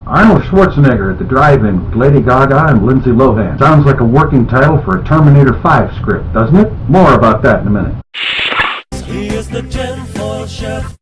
Arnold Schwarzeneggar at the drive-in with Lady Gaga and Lindsay Lohan. Sounds like a working title for a Terminator 5 script, doesn't it? More about that in a minute. He is the tinfoil chef.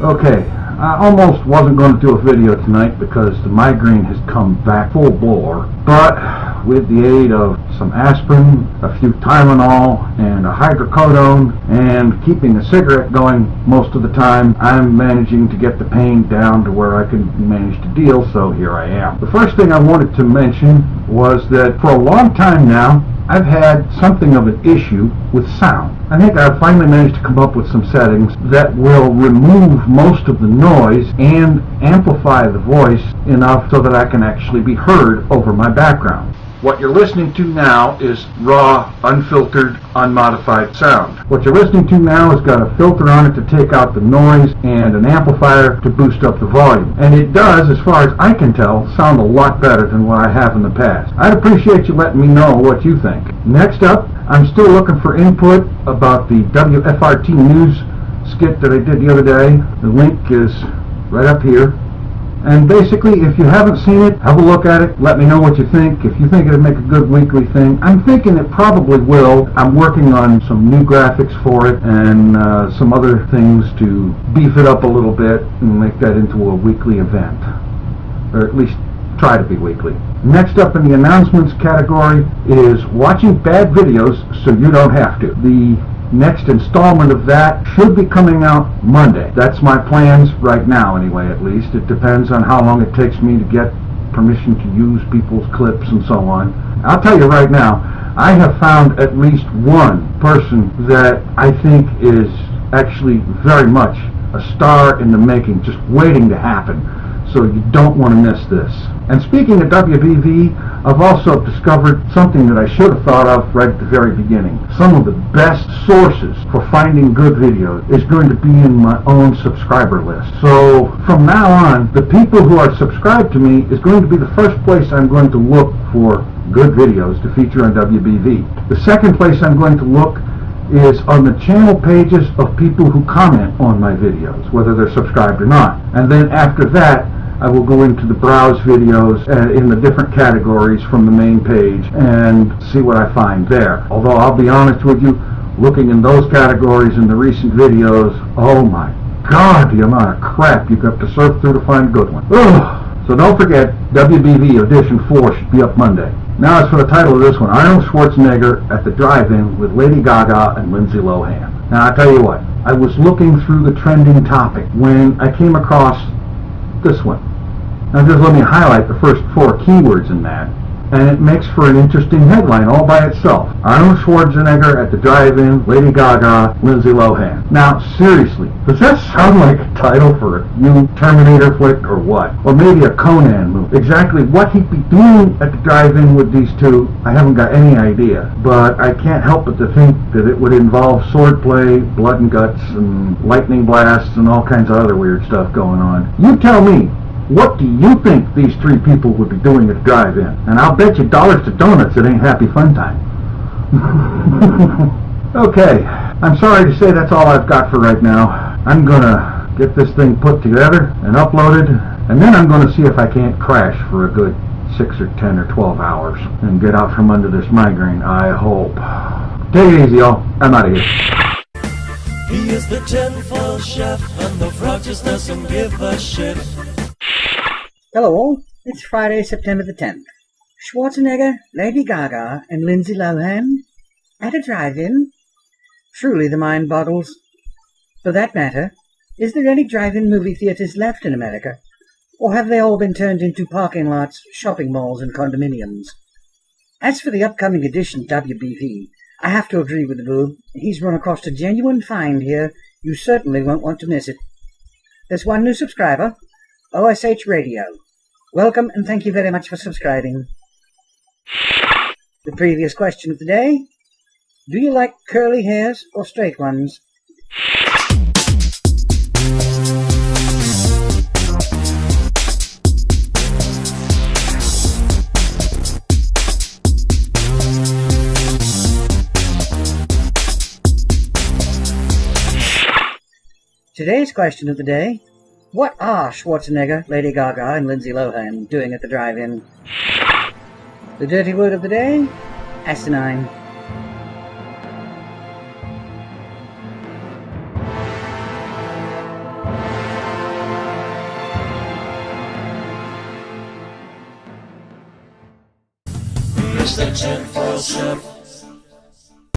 Okay, I almost wasn't going to do a video tonight because the migraine has come back full bore, but with the aid of some aspirin, a few Tylenol, and a hydrocodone, and keeping a cigarette going most of the time, I'm managing to get the pain down to where I can manage to deal, so here I am. The first thing I wanted to mention was that for a long time now, I've had something of an issue with sound. I think I've finally managed to come up with some settings that will remove most of the noise and amplify the voice enough so that I can actually be heard over my background. What you're listening to now is raw, unfiltered, unmodified sound. What you're listening to now has got a filter on it to take out the noise and an amplifier to boost up the volume. And it does, as far as I can tell, sound a lot better than what I have in the past. I'd appreciate you letting me know what you think. Next up, I'm still looking for input about the WFRT news skit that I did the other day. The link is right up here. And basically, if you haven't seen it, have a look at it. Let me know what you think. If you think it'll make a good weekly thing, I'm thinking it probably will. I'm working on some new graphics for it and some other things to beef it up a little bit and make that into a weekly event. Or at least try to be weekly. Next up in the announcements category is watching bad videos so you don't have to. The next installment of that should be coming out Monday. That's my plans right now anyway, at least. It depends on how long it takes me to get permission to use people's clips and so on. I'll tell you right now, I have found at least one person that I think is actually very much a star in the making, just waiting to happen. So you don't want to miss this. And speaking of WBV, I've also discovered something that I should have thought of right at the very beginning. Some of the best sources for finding good videos is going to be in my own subscriber list. So from now on, the people who are subscribed to me is going to be the first place I'm going to look for good videos to feature on WBV. The second place I'm going to look is on the channel pages of people who comment on my videos, whether they're subscribed or not. And then after that, I will go into the browse videos in the different categories from the main page and see what I find there. Although I'll be honest with you, looking in those categories in the recent videos, oh my God, the amount of crap you've got to surf through to find a good one. Ugh. So don't forget, WBV Edition 4 should be up Monday. Now as for the title of this one, Arnold Schwarzenegger at the drive-in with Lady Gaga and Lindsay Lohan. Now I'll tell you what, I was looking through the trending topic when I came across this one. Now just let me highlight the first 4 keywords in that, and it makes for an interesting headline all by itself. Arnold Schwarzenegger at the drive-in, Lady Gaga, Lindsay Lohan. Now seriously, does that sound like a title for a new Terminator flick or what? Or maybe a Conan movie? Exactly what he'd be doing at the drive-in with these two, I haven't got any idea. But I can't help but to think that it would involve swordplay, blood and guts, and lightning blasts, and all kinds of other weird stuff going on. You tell me, what do you think these 3 people would be doing at the drive-in? And I'll bet you dollars to donuts it ain't happy fun time. Okay, I'm sorry to say that's all I've got for right now. I'm gonna get this thing put together and uploaded, and then I'm gonna see if I can't crash for a good 6 or 10 or 12 hours and get out from under this migraine, I hope. Take it easy, y'all. I'm out of here. He is the tinfoil chef, and the froggies doesn't give a shit. Hello all, it's Friday, September the 10th. Schwarzenegger, Lady Gaga and Lindsay Lohan at a drive-in? Truly the mind boggles. For that matter, is there any drive-in movie theatres left in America? Or have they all been turned into parking lots, shopping malls and condominiums? As for the upcoming edition of WBV, I have to agree with the boob. He's run across a genuine find here. You certainly won't want to miss it. There's one new subscriber, oshradio. Welcome and thank you very much for subscribing. The previous question of the day, do you like curly hairs or straight ones? Today's question of the day: what are Schwarzenegger, Lady Gaga, and Lindsay Lohan doing at the drive-in? The dirty word of the day: asinine. He's the tinfoil chef.